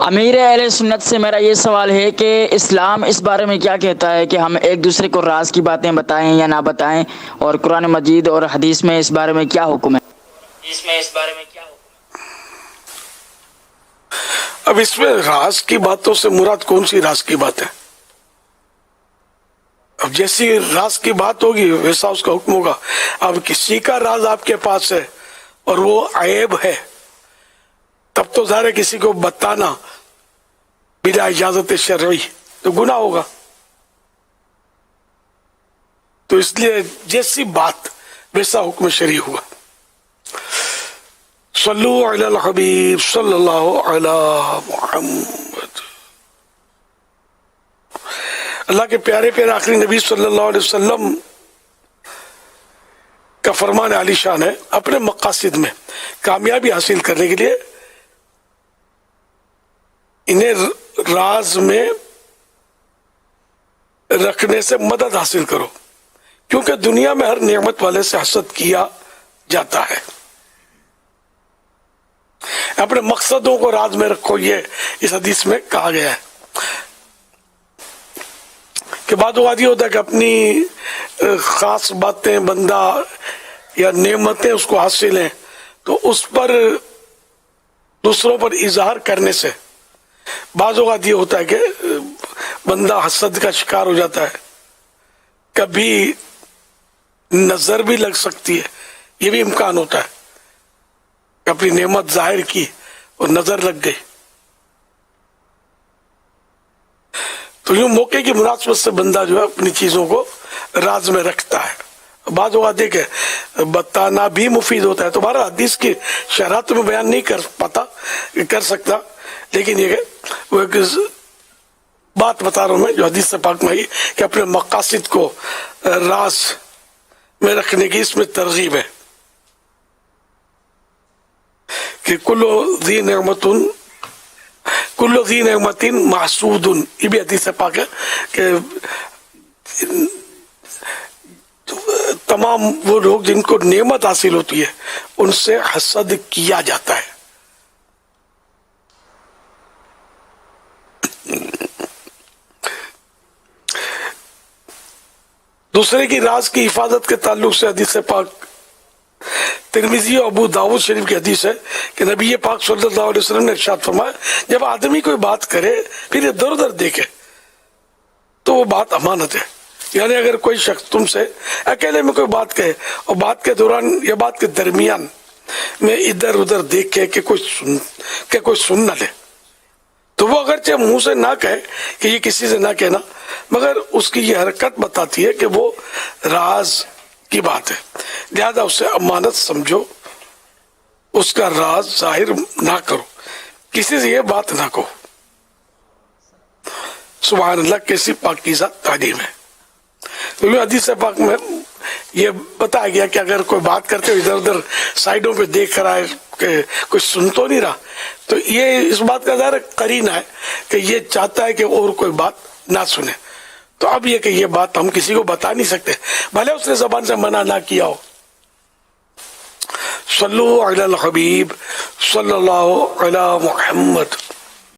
امیر اہل سنت سے میرا یہ سوال ہے کہ اسلام اس بارے میں کیا کہتا ہے کہ ہم ایک دوسرے کو راز کی باتیں بتائیں یا نہ بتائیں، اور قرآن مجید اور حدیث میں اس بارے میں کیا حکم ہے؟ اب اس میں راز کی باتوں سے مراد کون سی راز کی بات ہے؟ اب جیسی راز کی بات ہوگی ویسا اس کا حکم ہوگا۔ اب کسی کا راز آپ کے پاس ہے اور وہ عیب ہے، تب تو ظاہر ہے کسی کو بتانا بلا اجازت شرعی تو گناہ ہوگا۔ تو اس لیے جیسی بات ویسا حکم شرعی ہوا۔ صلو علی الحبیب صلی اللہ علی محمد۔ اللہ کے پیارے پیارے آخری نبی صلی اللہ علیہ وسلم کا فرمان عالی شان ہے، اپنے مقاصد میں کامیابی حاصل کرنے کے لیے انہیں راز میں رکھنے سے مدد حاصل کرو، کیونکہ دنیا میں ہر نعمت والے سے حسد کیا جاتا ہے۔ اپنے مقصدوں کو راز میں رکھو، یہ اس حدیث میں کہا گیا ہے۔ کہ بعض اوقات یہ ہوتا ہے کہ اپنی خاص باتیں بندہ یا نعمتیں اس کو حاصل ہیں تو اس پر دوسروں پر اظہار کرنے سے بعض اوقات یہ ہوتا ہے کہ بندہ حسد کا شکار ہو جاتا ہے، کبھی نظر بھی لگ سکتی ہے، یہ بھی امکان ہوتا ہے کہ اپنی نعمت ظاہر کی اور نظر لگ گئی۔ تو یوں موقع کی مناسبت سے بندہ جو ہے اپنی چیزوں کو راز میں رکھتا ہے۔ بعض اوقات دیکھیں بتانا بھی مفید ہوتا ہے، تو بہرحال حدیث کی شرح میں بیان نہیں کر سکتا، لیکن یہ وہ ایک بات بتا رہا ہوں میں جو حدیث پاک میں آئی کہ اپنے مقاصد کو راز میں رکھنے کی اس میں ترغیب ہے کہ کل ذی نعمت محسود، یہ بھی حدیث پاک ہے کہ تمام وہ لوگ جن کو نعمت حاصل ہوتی ہے ان سے حسد کیا جاتا ہے۔ دوسرے کی راز کی حفاظت کے تعلق سے حدیث پاک ترمذی اور ابو داؤد شریف کی حدیث ہے کہ نبی پاک صلی اللہ علیہ وسلم نے ارشاد فرمایا، جب آدمی کوئی بات کرے پھر ادھر ادھر دیکھے تو وہ بات امانت ہے۔ یعنی اگر کوئی شخص تم سے اکیلے میں کوئی بات کہے اور بات کے دوران یا بات کے درمیان میں ادھر ادھر دیکھے کہ کوئی سن نہ لے، تو وہ اگرچہ منہ سے نہ کہے کہ یہ کسی سے نہ کہنا، مگر اس کی یہ حرکت بتاتی ہے کہ وہ راز کی بات ہے، لہذا اسے امانت سمجھو، اس کا راز ظاہر نہ کرو، کسی سے یہ بات نہ کہو۔ سبحان اللہ، کیسی پاکیزہ تعلیم ہے۔ تو حدیث پاک میں یہ بتایا گیا کہ اگر کوئی بات کرتے ہوئے ادھر ادھر سائڈوں پہ دیکھ رہا ہے کہ کوئی سن تو نہیں رہا، تو یہ اس بات کا ظاہر قرینہ ہے کہ یہ چاہتا ہے کہ اور کوئی بات نہ سنے۔ تو اب یہ کہ یہ بات ہم کسی کو بتا نہیں سکتے، بھلے اس نے زبان سے منع نہ کیا ہو۔ صلو علی الحبیب صلی اللہ علی محمد۔